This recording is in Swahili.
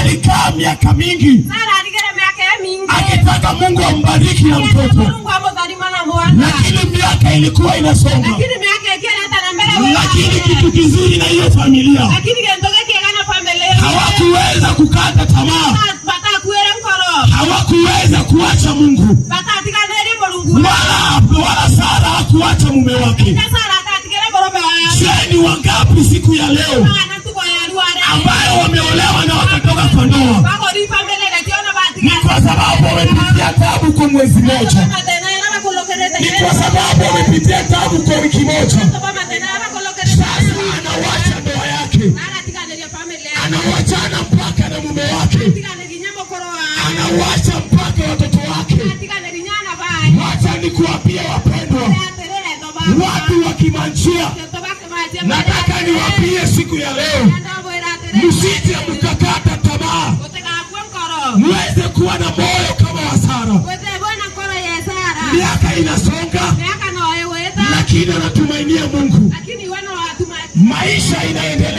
alikaa miaka mingi akitaka Mungu ambariki na mtoto, lakini miaka ilikuwa inasonga, lakini kitu kizuri na hiyo familia hawakuweza kukata tamaa, hawakuweza kuacha Mungu, wala Sara hakuacha mume wake. Je, ni wangapi siku ya leo ambayo wameolewa na wakatoka kwa ndoa? Ni kwa sababu wamepitia tabu kwa mwezi moja, ni kwa sababu wamepitia tabu kwa wiki moja. Sasa anawacha ndoa yake, anawachana mpaka na mume wake, anawacha mpaka watoto wake. Wacha nikuambie wapendwa, watu wa Kimanjia, nataka niwaambie siku ya leo, msije mkakata tamaa, muweze kuwa na moyo kama wa Sara. Miaka inasonga, lakini anatumainia Mungu, maisha inaendelea.